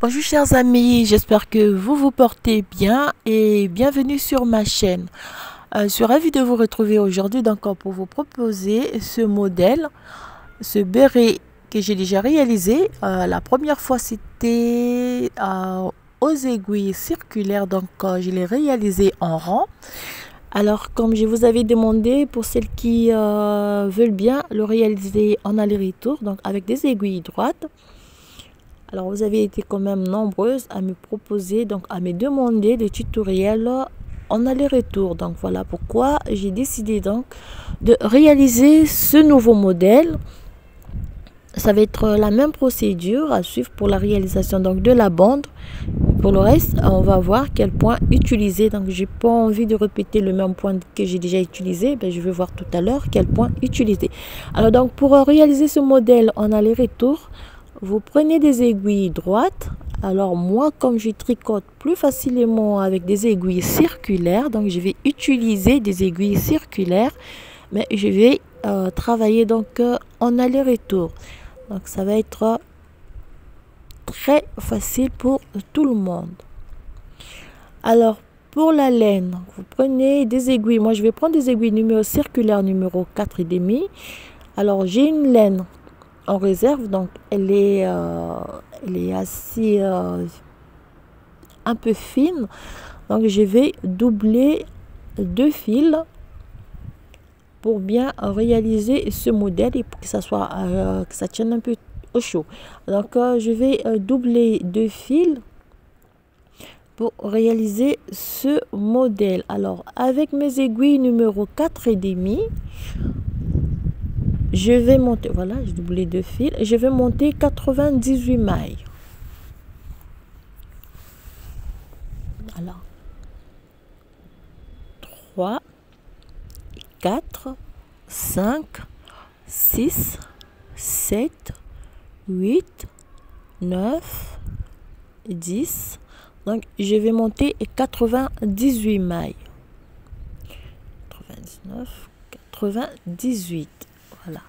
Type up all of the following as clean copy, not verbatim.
Bonjour chers amis, j'espère que vous vous portez bien et bienvenue sur ma chaîne. Je suis ravie de vous retrouver aujourd'hui pour vous proposer ce modèle, ce béret que j'ai déjà réalisé. La première fois c'était aux aiguilles circulaires, je l'ai réalisé en rang. Alors comme je vous avais demandé, pour celles qui veulent bien le réaliser en aller-retour, donc avec des aiguilles droites. Alors, vous avez été quand même nombreuses à me proposer, à me demander des tutoriels en aller-retour. Donc, voilà pourquoi j'ai décidé de réaliser ce nouveau modèle. Ça va être la même procédure à suivre pour la réalisation de la bande. Pour le reste, on va voir quel point utiliser. Donc, j'ai pas envie de répéter le même point que j'ai déjà utilisé. Je vais voir tout à l'heure quel point utiliser. Alors, pour réaliser ce modèle en aller-retour, vous prenez des aiguilles droites. Alors moi, comme je tricote plus facilement avec des aiguilles circulaires, donc je vais utiliser des aiguilles circulaires, mais je vais travailler en aller-retour. Donc ça va être très facile pour tout le monde. Alors pour la laine, vous prenez des aiguilles. Moi je vais prendre des aiguilles circulaires numéro 4,5. Alors j'ai une laine en réserve, donc elle est assez un peu fine, donc je vais doubler 2 fils pour bien réaliser ce modèle et pour que ça soit que ça tienne un peu au chaud. Donc je vais doubler 2 fils pour réaliser ce modèle. Alors avec mes aiguilles numéro 4,5, je vais monter, voilà, j'ai doublé 2 fils, je vais monter 98 mailles. Alors 3, 4, 5, 6, 7, 8, 9, 10. Donc je vais monter 98 mailles. 99, 98. Voilà.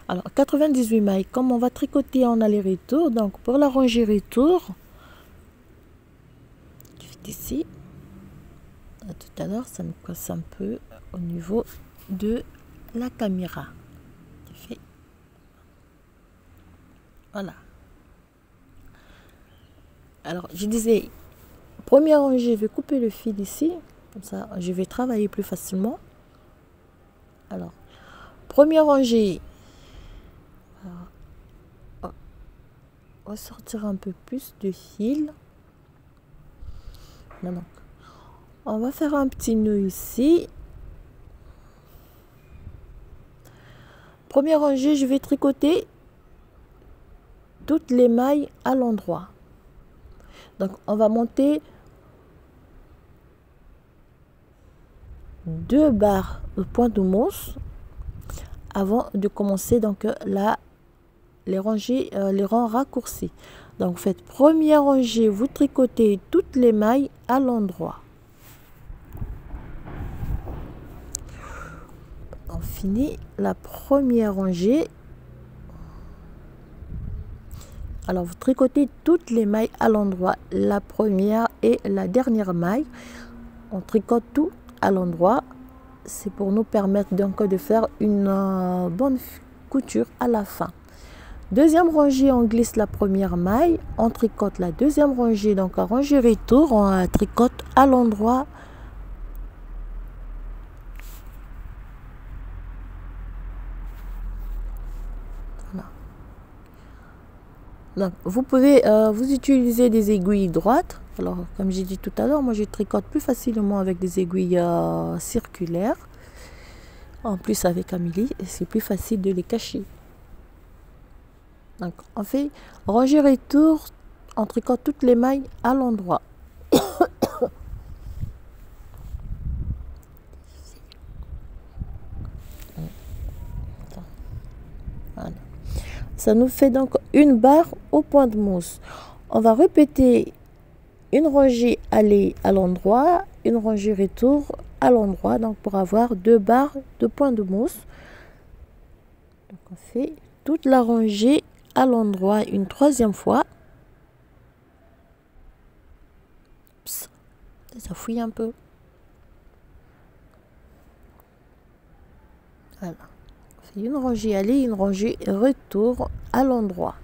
Alors 98 mailles, comme on va tricoter en aller-retour, donc pour la rangée retour, ici, tout à l'heure ça me casse un peu au niveau de la caméra. Voilà. Alors je disais, première rangée, je vais couper le fil ici, comme ça je vais travailler plus facilement. Alors première rangée, on va sortir un peu plus de fil. Donc on va faire un petit nœud ici. Première rangée, je vais tricoter toutes les mailles à l'endroit. Donc on va monter 2 barres de point de mousse avant de commencer les rangs raccourcis. Donc faites première rangée, vous tricotez toutes les mailles à l'endroit. On finit la première rangée. Alors vous tricotez toutes les mailles à l'endroit, la première et la dernière maille. On tricote tout à l'endroit. C'est pour nous permettre de faire une bonne couture à la fin. Deuxième rangée, on glisse la première maille, on tricote la deuxième rangée, donc à rangée retour, on tricote à l'endroit. Voilà. Donc, vous pouvez vous utiliser des aiguilles droites. Alors, comme j'ai dit tout à l'heure, moi je tricote plus facilement avec des aiguilles circulaires. En plus, avec Amélie, c'est plus facile de les cacher. Donc, on fait rangée retour, on tricote toutes les mailles à l'endroit. Voilà. Ça nous fait donc une barre au point de mousse. On va répéter une rangée aller à l'endroit, une rangée retour à l'endroit, donc pour avoir 2 barres de point de mousse. Donc on fait toute la rangée à l'endroit une troisième fois. Ça fouille un peu. Voilà. On fait une rangée aller, une rangée retour à l'endroit.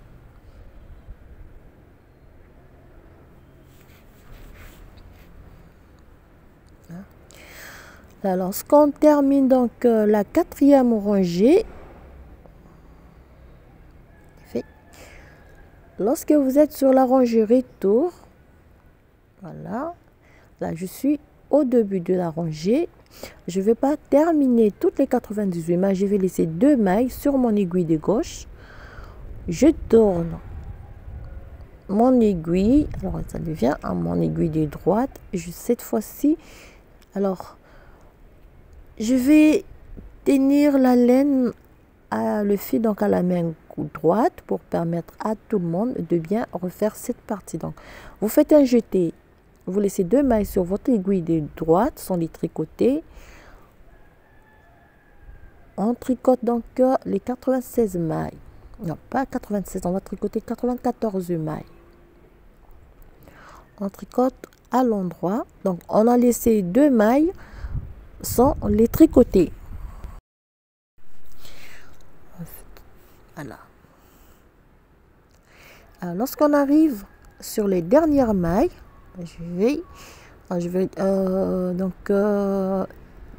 Là, lorsqu'on termine donc la 4e rangée, fait. Lorsque vous êtes sur la rangée retour, voilà, là je suis au début de la rangée. Je ne vais pas terminer toutes les 98 mailles, je vais laisser 2 mailles sur mon aiguille de gauche. Je tourne mon aiguille, alors ça devient à mon aiguille de droite. Cette fois-ci, alors je vais tenir la laine le fil donc à la main droite pour permettre à tout le monde de bien refaire cette partie. Donc vous faites un jeté, vous laissez 2 mailles sur votre aiguille de droite sans les tricoter. On tricote donc les 96 mailles, non pas 96, on va tricoter 94 mailles. On tricote à l'endroit, donc on a laissé 2 mailles sans les tricoter. Voilà. Alors, lorsqu'on arrive sur les dernières mailles, je vais donc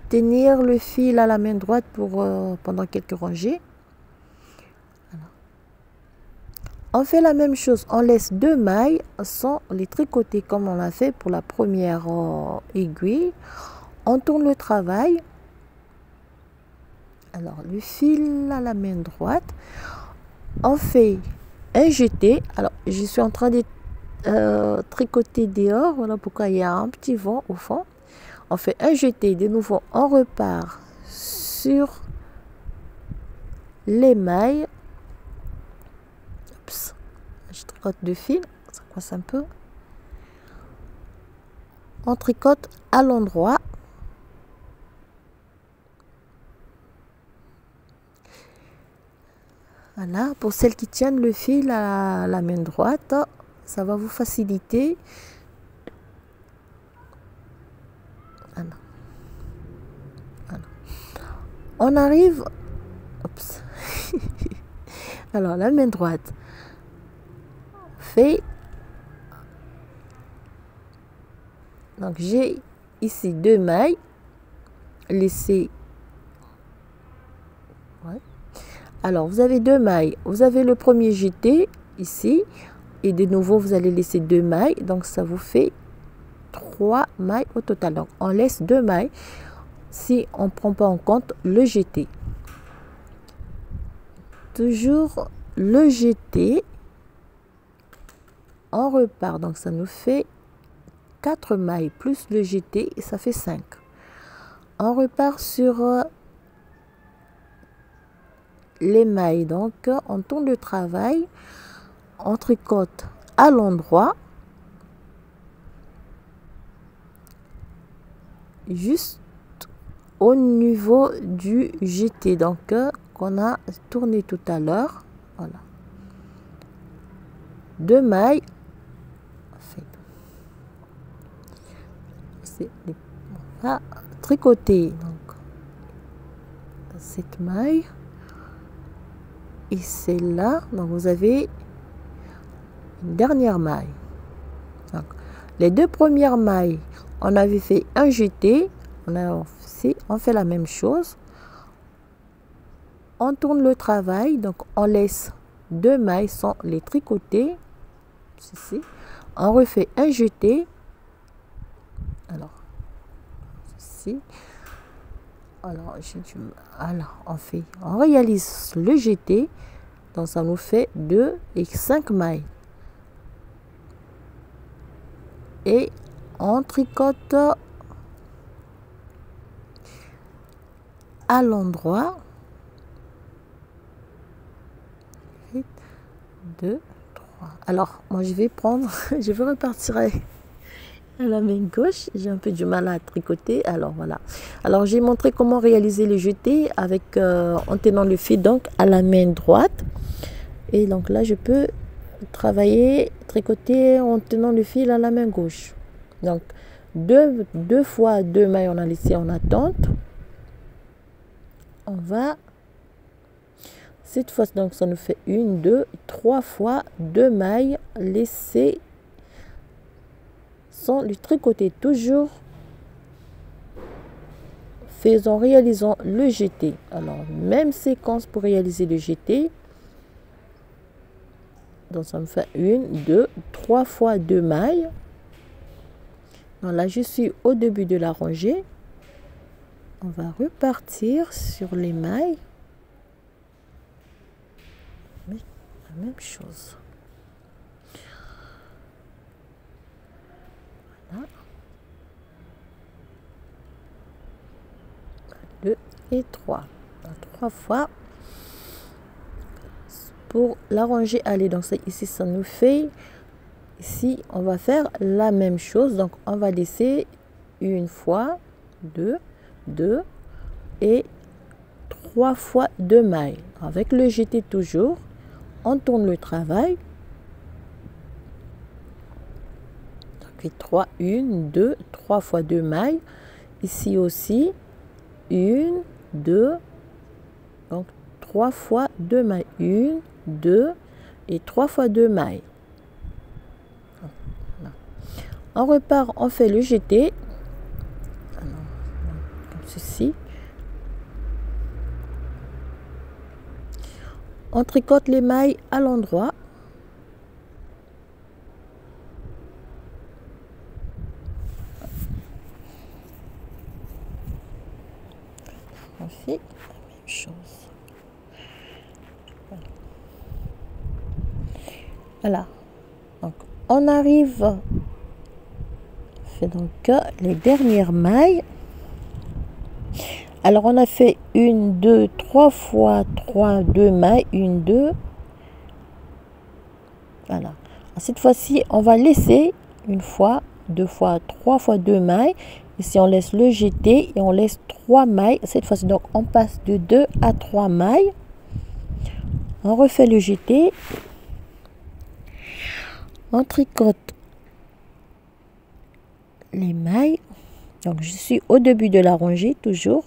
tenir le fil à la main droite pour pendant quelques rangées. Voilà. On fait la même chose, on laisse 2 mailles sans les tricoter comme on l'a fait pour la première aiguille. On tourne le travail. Alors le fil à la main droite, on fait un jeté. Alors je suis en train de tricoter dehors, voilà pourquoi il y a un petit vent au fond. On fait un jeté, de nouveau on repart sur les mailles. Oups, je tricote 2 fils, ça coince un peu. On tricote à l'endroit. Voilà, pour celles qui tiennent le fil à la main droite, ça va vous faciliter. Voilà. Voilà. On arrive, oups. Alors la main droite fait, donc j'ai ici 2 mailles laissées. Ouais. Alors vous avez 2 mailles, vous avez le premier jeté ici et de nouveau vous allez laisser 2 mailles, donc ça vous fait 3 mailles au total. Donc on laisse 2 mailles si on ne prend pas en compte le jeté. Toujours le jeté, on repart, donc ça nous fait 4 mailles plus le jeté et ça fait 5. On repart sur les mailles, donc on tourne le travail, on tricote à l'endroit juste au niveau du jeté, donc qu'on a tourné tout à l'heure. Voilà, 2 mailles, on va tricoter donc cette maille et celle-là, donc vous avez une dernière maille. Donc, les 2 premières mailles, on avait fait un jeté, on fait la même chose, on tourne le travail, donc on laisse 2 mailles sans les tricoter, ceci, on refait un jeté, alors ceci, alors on réalise le jeté, donc ça nous fait 2 et 5 mailles et on tricote à l'endroit. 2, 3. Alors moi je vais prendre je vais repartir à la main gauche, j'ai un peu du mal à tricoter. Alors voilà, alors j'ai montré comment réaliser le jeté avec en tenant le fil donc à la main droite, et donc là je peux travailler, tricoter en tenant le fil à la main gauche. Donc deux fois 2 mailles, on a laissé en attente. On va cette fois, donc ça nous fait 1, 2, 3 fois 2 mailles laissées sans le tricoter, toujours réalisant le jeté. Alors même séquence pour réaliser le jeté. Donc ça me fait 1, 2, 3 fois 2 mailles. Donc là je suis au début de la rangée. On va repartir sur les mailles. Mais la même chose. Voilà. 2 et 3. 3 fois pour la rangée aller. Donc ici ça nous fait, ici on va faire la même chose. Donc on va laisser une fois 2 et 3 fois 2 mailles avec le jeté. Toujours on tourne le travail. Donc 3, 1, 2, 3 fois 2 mailles. Ici aussi 1, 2, donc 3 fois 2 mailles, 1, 2 et 3 fois 2 mailles. Voilà. On repart, on fait le jeté. Alors, comme ceci. On tricote les mailles à l'endroit. On fait la même chose. Voilà. Donc on arrive, on fait donc les dernières mailles. Alors on a fait 1, 2, 3 fois 3, 2 mailles, 1, 2. Voilà. Cette fois-ci, on va laisser une fois, 2 fois, 3 fois 2 mailles. Ici, on laisse le jeté et on laisse 3 mailles. Cette fois-ci, donc, on passe de 2 à 3 mailles. On refait le jeté. On tricote les mailles. Donc, je suis au début de la rangée, toujours.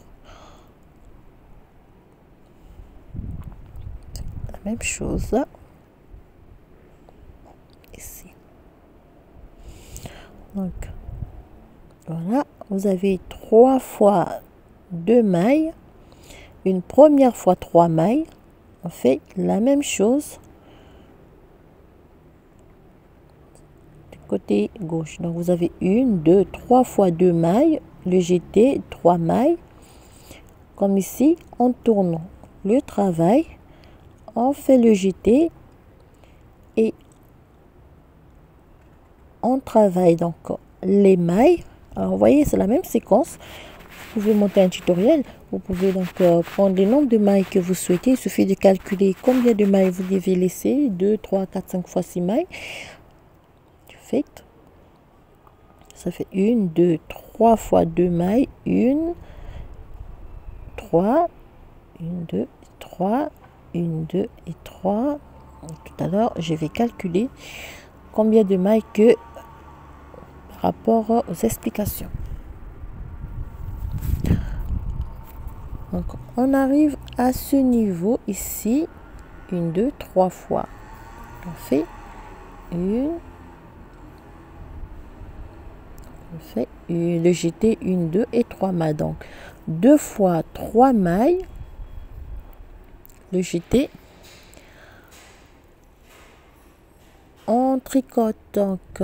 La même chose là. Ici. Donc, voilà. Vous avez 3 fois 2 mailles. Une première fois 3 mailles. On fait la même chose du côté gauche. Donc vous avez 1, 2, 3 fois 2 mailles, le jeté, 3 mailles. Comme ici, on tourne le travail, on fait le jeté et on travaille donc les mailles. Alors vous voyez, c'est la même séquence. Vous pouvez monter un tutoriel. Vous pouvez donc prendre le nombre de mailles que vous souhaitez. Il suffit de calculer combien de mailles vous devez laisser. 2, 3, 4, 5 fois 6 mailles. Faites. Ça fait 1, 2, 3 fois 2 mailles. 1, 3, 1, 2, 3, 1, 2 et 3. Tout à l'heure, je vais calculer combien de mailles que par rapport aux explications. Donc, on arrive à ce niveau ici. 1, 2, 3 fois. On fait 1. On fait le jeté 1, 2 et 3 mailles. Donc, 2 fois 3 mailles. Le jeté. On tricote donc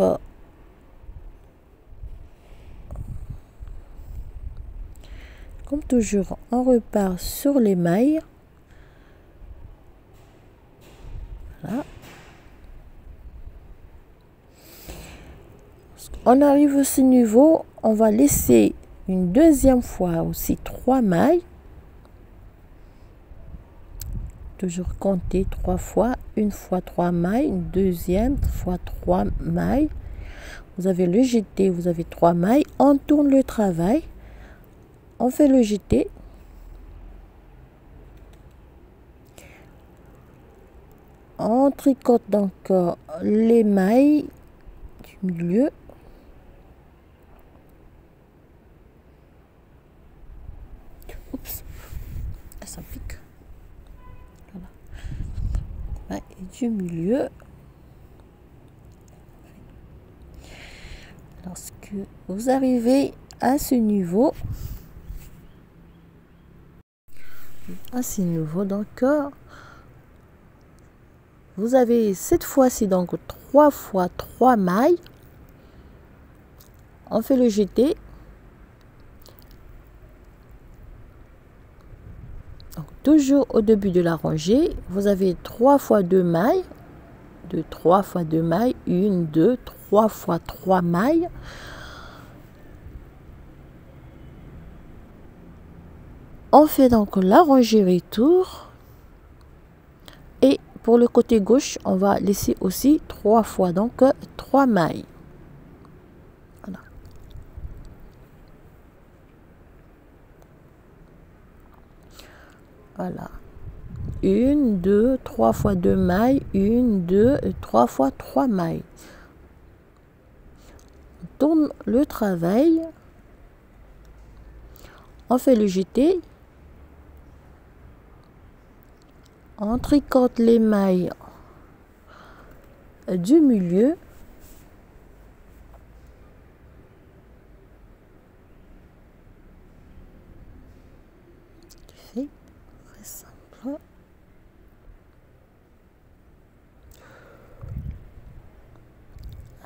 comme toujours, on repart sur les mailles. Voilà. On arrive à ce niveau, on va laisser une deuxième fois aussi 3 mailles. Toujours compter 3 fois, une fois 3 mailles, une deuxième fois 3 mailles. Vous avez le jeté, vous avez 3 mailles. On tourne le travail. On fait le jeté. On tricote donc les mailles du milieu. maille du milieu. Lorsque vous arrivez à ce niveau, donc vous avez cette fois-ci donc 3 fois 3 mailles. On fait le jeté. Donc, toujours au début de la rangée, vous avez 3 fois 2 mailles, 3 fois 2 mailles, 1, 2, 3 fois 3 mailles. On fait donc la rangée retour. Et pour le côté gauche, on va laisser aussi 3 fois donc 3 mailles. Voilà. Voilà. 1, 2, 3 fois 2 mailles, 1, 2, 3 fois 3 mailles. On tourne le travail. On fait le jeté. On tricote les mailles du milieu. C'est très simple.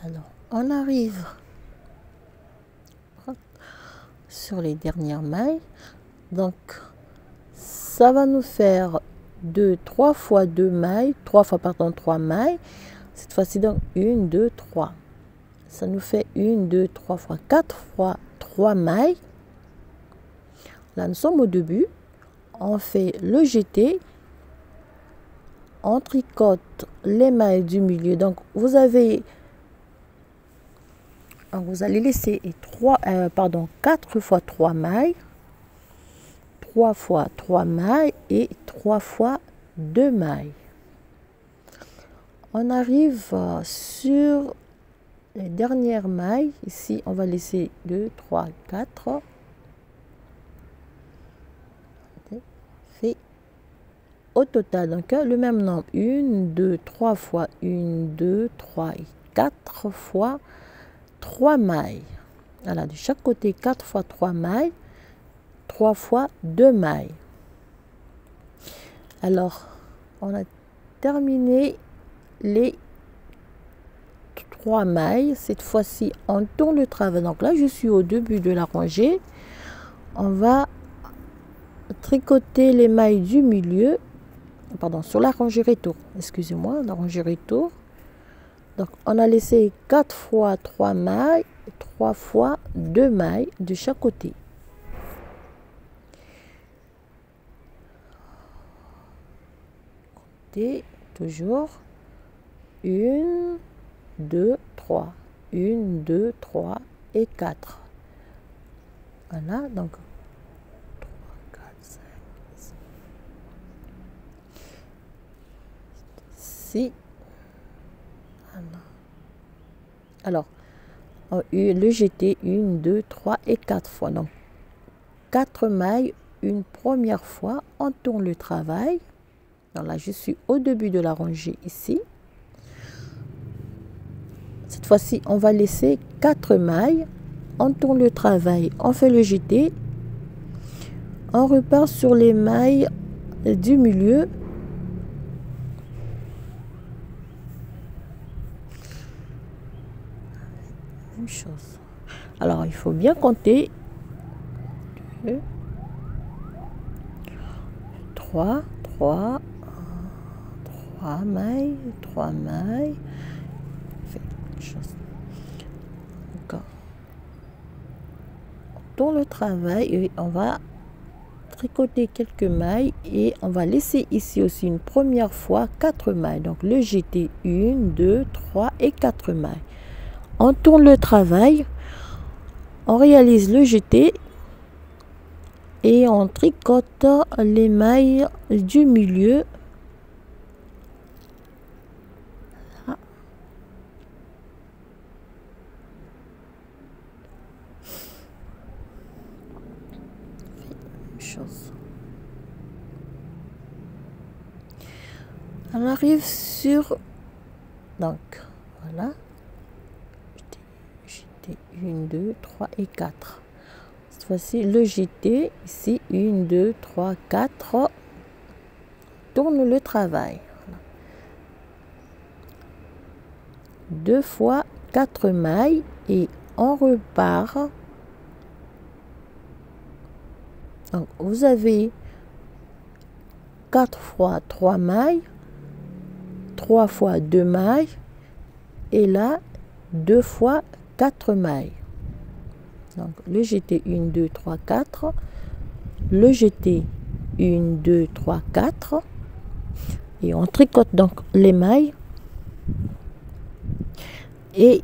Alors, on arrive sur les dernières mailles. Donc, ça va nous faire 3 fois 2 mailles, 3 fois pardon 3 mailles. Cette fois-ci donc 1, 2, 3. Ça nous fait 1, 2, 3 fois 4 fois 3 mailles. Là, nous sommes au début. On fait le jeté. On tricote les mailles du milieu. Donc, vous allez laisser 4 fois 3 mailles. 3 fois 3 mailles et 3 fois 2 mailles. On arrive sur les dernières mailles. Ici, on va laisser 2, 3, 4. Fait au total, donc le même nombre. 1, 2, 3 fois 1, 2, 3 et 4 fois 3 mailles. Voilà, de chaque côté, 4 fois 3 mailles. 3 fois 2 mailles. Alors, on a terminé les 3 mailles. Cette fois-ci, on tourne le travail. Donc là, je suis au début de la rangée. On va tricoter les mailles du milieu. Pardon, sur la rangée retour. Excusez-moi, la rangée retour. Donc, on a laissé 4 fois 3 mailles, 3 fois 2 mailles de chaque côté. Toujours 1, 2, 3, 1, 2, 3 et 4. Voilà, donc 3, 4, 5, 6. Voilà. Alors, le jeté 1, 2, 3 et 4 fois. Donc, 4 mailles une première fois, on tourne le travail. Donc là, je suis au début de la rangée ici. Cette fois-ci, on va laisser 4 mailles. On tourne le travail, on fait le jeté. On repart sur les mailles du milieu. Même chose. Alors, il faut bien compter. 2, 3, 3. 3 mailles, 3 mailles. Fait une chose. Encore. On tourne le travail et on va tricoter quelques mailles et on va laisser ici aussi une première fois 4 mailles. Donc le jeté 1, 2, 3 et 4 mailles. On tourne le travail, on réalise le jeté et on tricote les mailles du milieu. Chose. On arrive sur, donc voilà, jeté 1, 2, 3 et 4. Cette fois-ci, le jeté, ici, 1, 2, 3, 4. Tourne le travail. 2 fois 4 mailles et on repart. Donc, vous avez 4 fois 3 mailles, 3 fois 2 mailles et là 2 fois 4 mailles. Donc le jeté 1, 2, 3, 4, le jeté 1, 2, 3, 4 et on tricote donc les mailles. Et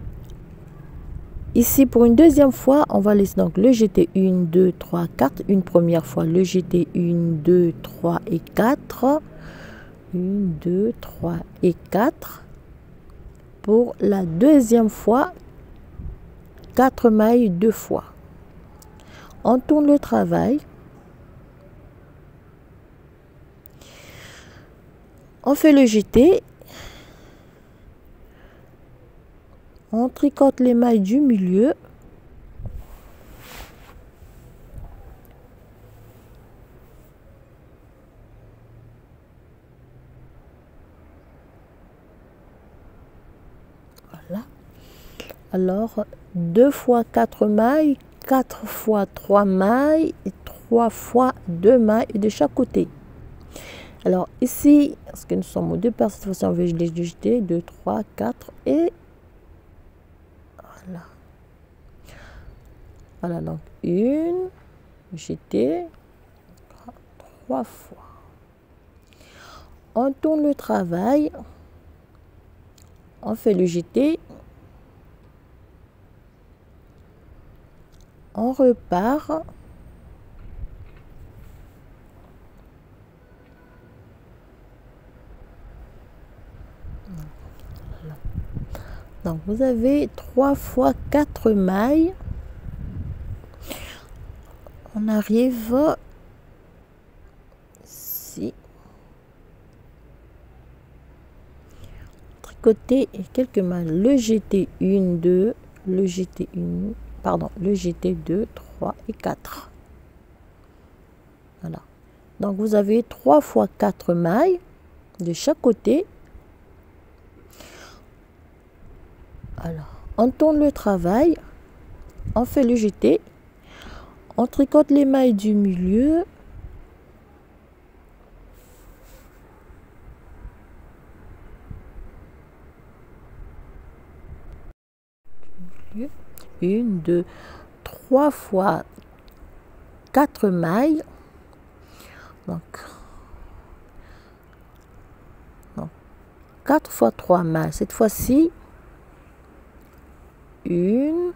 ici pour une deuxième fois on va laisser donc le jeté 1, 2, 3, 4, une première fois le jeté 1, 2, 3 et 4, 1, 2, 3 et 4. Pour la deuxième fois 4 mailles 2 fois. On tourne le travail. On fait le jeté. On tricote les mailles du milieu. Voilà. Alors 2 fois 4 mailles, 4 fois 3 mailles et 3 fois 2 mailles de chaque côté. Alors ici, parce que nous sommes aux deux paires, cette fois-ci on va les jeter 2, 3, 4 et voilà. Voilà, donc une, jeter 3 fois. On tourne le travail, on fait le jeté, on repart. Donc vous avez 3 fois 4 mailles. On arrive ici. Tricoter quelques mailles. Le jeté 1, 2, le jeté 1, pardon, le jeté 2, 3 et 4. Voilà. Donc vous avez 3 fois 4 mailles de chaque côté. Alors, on tourne le travail, on fait le jeté, on tricote les mailles du milieu. Une, deux, 3 fois 4 mailles. Donc 4 fois 3 mailles. Cette fois-ci, 1,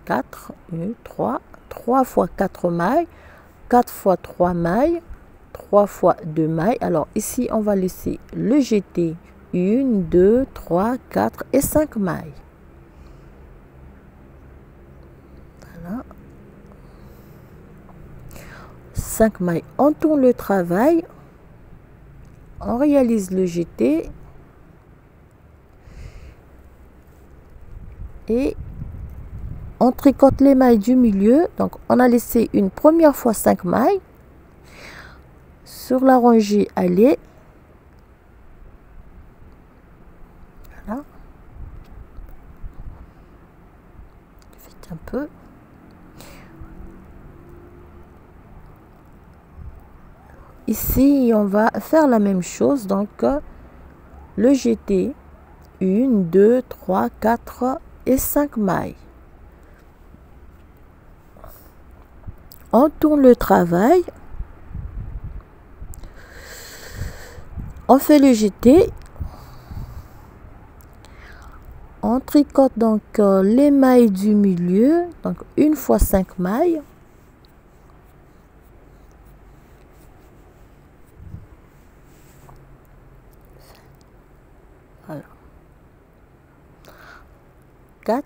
4, 1, 3, 3 fois 4 mailles, 4 fois 3 mailles, 3 fois 2 mailles. Alors ici, on va laisser le jeté 1, 2, 3, 4 et 5 mailles. Voilà. 5 mailles. On tourne le travail, on réalise le jeté et on tricote les mailles du milieu. Donc on a laissé une première fois 5 mailles sur la rangée aller. Voilà. Vite un peu. Ici on va faire la même chose, donc le jeté 1, 2, 3, 4 et 5 mailles. On tourne le travail, on fait le jeté, on tricote donc les mailles du milieu, donc une fois 5 mailles. Voilà. 4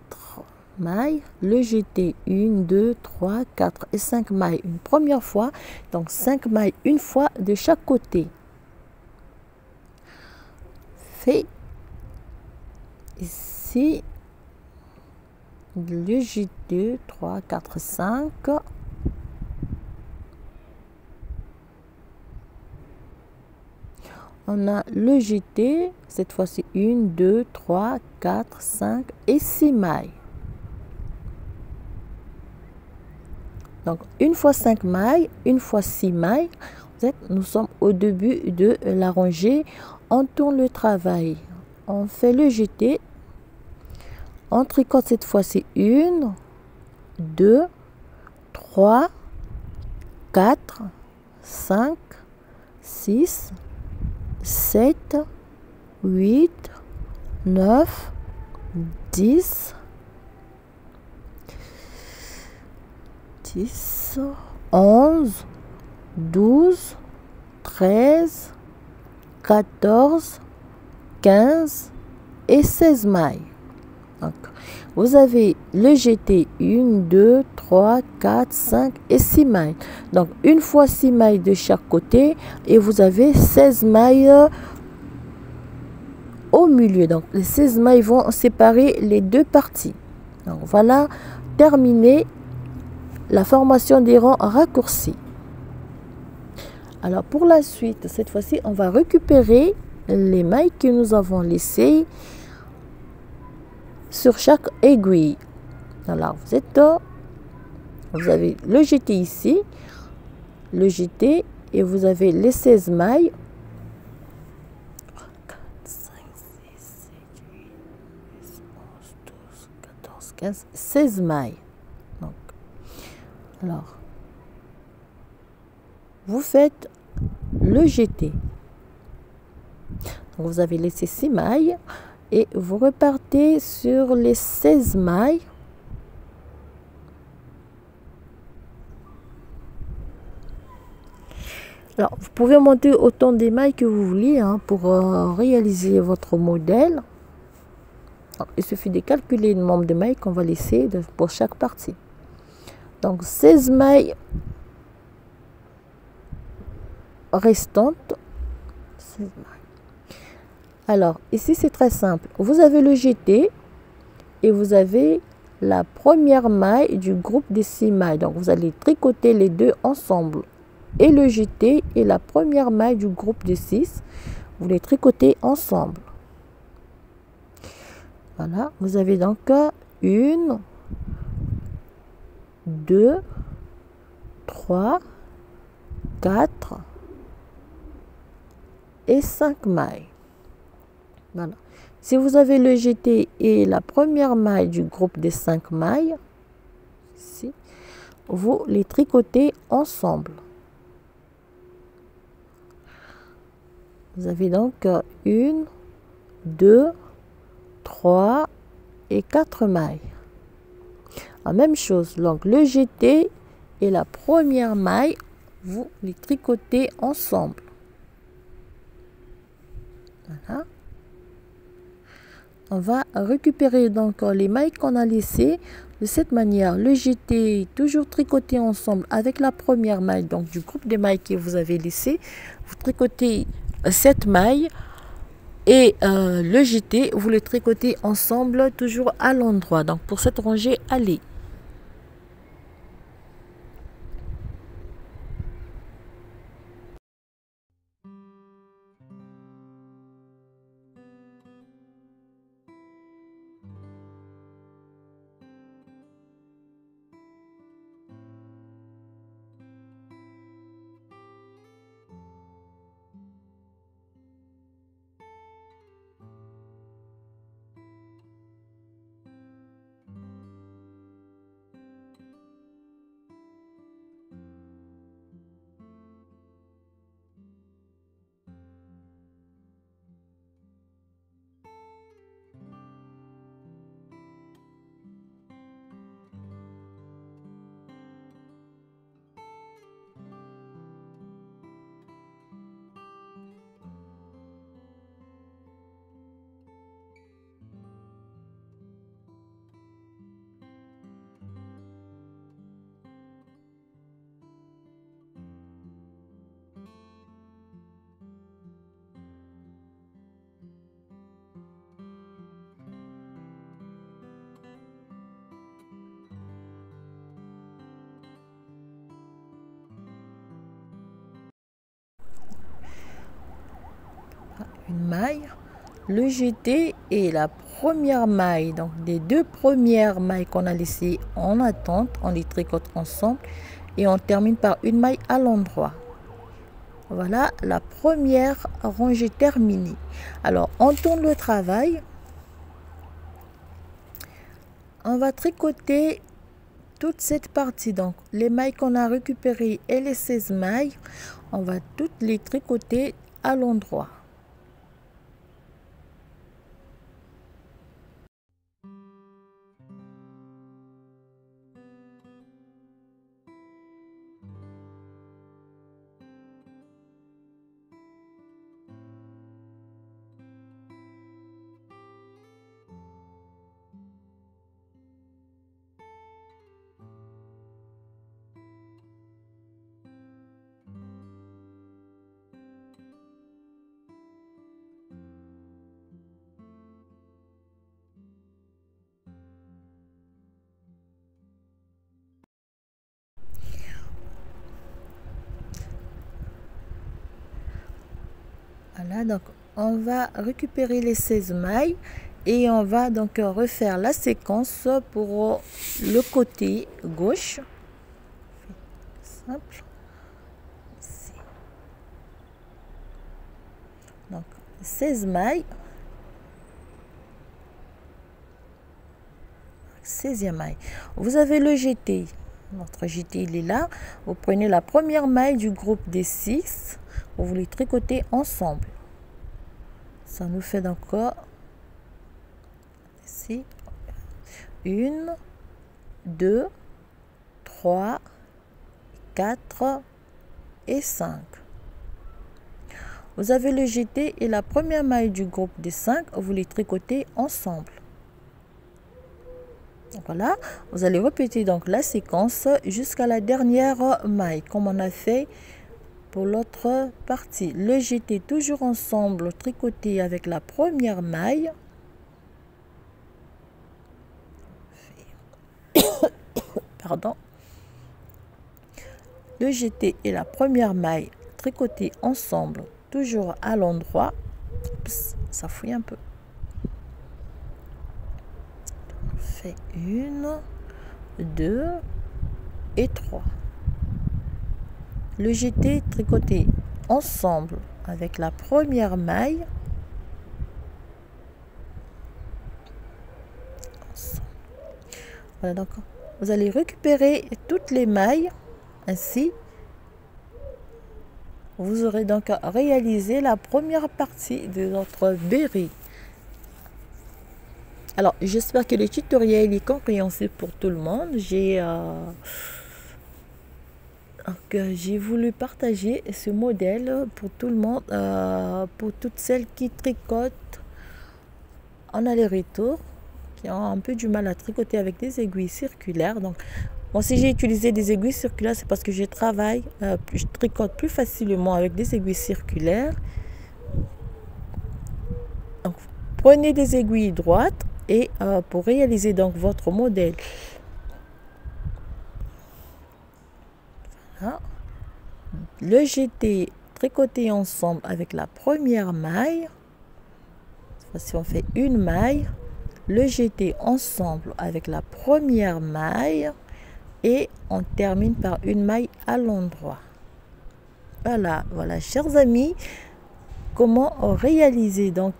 mailles, le jeté 1, 2, 3, 4 et 5 mailles une première fois, donc 5 mailles une fois de chaque côté. fait ici le J2, 3, 4, 5. On a le JT, cette fois-ci 1, 2, 3, 4, 5 et 6 mailles. Donc, une fois 5 mailles, une fois 6 mailles, nous sommes au début de la rangée. On tourne le travail, on fait le jeté, on tricote cette fois-ci 1, 2, 3, 4, 5, 6, 7, 8, 9, 10, 11, 12, 13, 14, 15 et 16 mailles. Donc, vous avez le jeté 1, 2, 3, 4, 5 et 6 mailles. Donc, une fois 6 mailles de chaque côté et vous avez 16 mailles au milieu. Donc, les 16 mailles vont séparer les deux parties. Donc, voilà, terminé la formation des rangs raccourcis. Alors, pour la suite, cette fois-ci, on va récupérer les mailles que nous avons laissées sur chaque aiguille. Alors, vous avez le jeté ici, le jeté, et vous avez les 16 mailles. 3, 4, 5, 6, 7, 8, 10, 11, 12, 14, 15, 16 mailles. Donc, alors, vous faites le jeté. Donc, vous avez laissé 6 mailles et vous repartez sur les 16 mailles. Alors, vous pouvez monter autant des mailles que vous voulez pour réaliser votre modèle. Alors, il suffit de calculer le nombre de mailles qu'on va laisser pour chaque partie. Donc, 16 mailles restantes. 16 mailles. Alors, ici, c'est très simple. Vous avez le jeté et vous avez la première maille du groupe des 6 mailles. Donc, vous allez tricoter les deux ensemble. Et le jeté et la première maille du groupe de 6, vous les tricotez ensemble. Voilà, vous avez donc 1, 2, 3, 4 et 5 mailles. Voilà. Si vous avez le jeté et la première maille du groupe des 5 mailles, ici, vous les tricotez ensemble. Vous avez donc 1, 2, 3 et 4 mailles. La même chose, donc le jeté et la première maille, vous les tricotez ensemble. Voilà. On va récupérer donc les mailles qu'on a laissées de cette manière. Le jeté toujours tricoté ensemble avec la première maille, donc du groupe des mailles que vous avez laissé. Vous tricotez cette maille et le jeté, vous le tricotez ensemble toujours à l'endroit. Donc pour cette rangée, allez. une maille, le jeté et la première maille, donc les deux premières mailles qu'on a laissées en attente, on les tricote ensemble et on termine par une maille à l'endroit. Voilà la première rangée terminée. Alors on tourne le travail, on va tricoter toute cette partie, donc les mailles qu'on a récupérées et les 16 mailles, on va toutes les tricoter à l'endroit. Voilà, donc on va récupérer les 16 mailles et on va donc refaire la séquence pour le côté gauche. Simple. Ici. Donc 16 mailles. 16e maille. Vous avez le jeté. Notre jeté, il est là. Vous prenez la première maille du groupe des 6. Vous les tricotez ensemble. Ça nous fait encore ici 1, 2, 3, 4 et 5. Vous avez le jeté et la première maille du groupe des 5, vous les tricotez ensemble. Voilà, vous allez répéter donc la séquence jusqu'à la dernière maille comme on a fait pour l'autre partie. Le jeté toujours ensemble, tricoté avec la première maille. Pardon. Le jeté et la première maille tricotés ensemble, toujours à l'endroit. Ça fouille un peu. On fait 1, 2 et 3. Le jeté tricoté ensemble avec la première maille. Voilà, donc vous allez récupérer toutes les mailles ainsi. Vous aurez donc réalisé la première partie de notre béret. Alors, j'espère que le tutoriel est compréhensible pour tout le monde. J'ai voulu partager ce modèle pour tout le monde, pour toutes celles qui tricotent en aller-retour, qui ont un peu du mal à tricoter avec des aiguilles circulaires. Donc, bon, si j'ai utilisé des aiguilles circulaires, c'est parce que je tricote plus facilement avec des aiguilles circulaires. Donc, prenez des aiguilles droites et pour réaliser donc votre modèle. Voilà. Le jeté tricoté ensemble avec la première maille. Cette fois-ci, on fait une maille. Le jeté ensemble avec la première maille et on termine par une maille à l'endroit. Voilà, chers amis, comment réaliser donc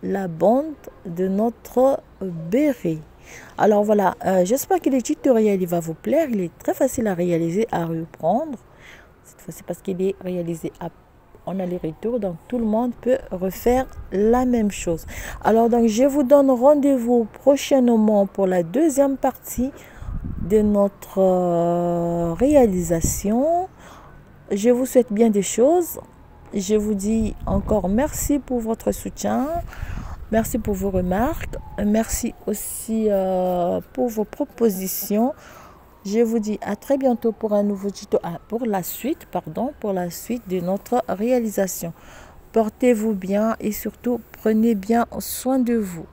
la bande de notre béret. Alors voilà, j'espère que le tutoriel il va vous plaire. Il est très facile à réaliser, à reprendre. Cette fois-ci parce qu'il est réalisé en aller-retour, donc tout le monde peut refaire la même chose. Alors donc je vous donne rendez-vous prochainement pour la deuxième partie de notre réalisation. Je vous souhaite bien des choses. Je vous dis encore merci pour votre soutien. Merci pour vos remarques. Merci aussi pour vos propositions. Je vous dis à très bientôt pour un nouveau tuto, pour la suite de notre réalisation. Portez-vous bien et surtout prenez bien soin de vous.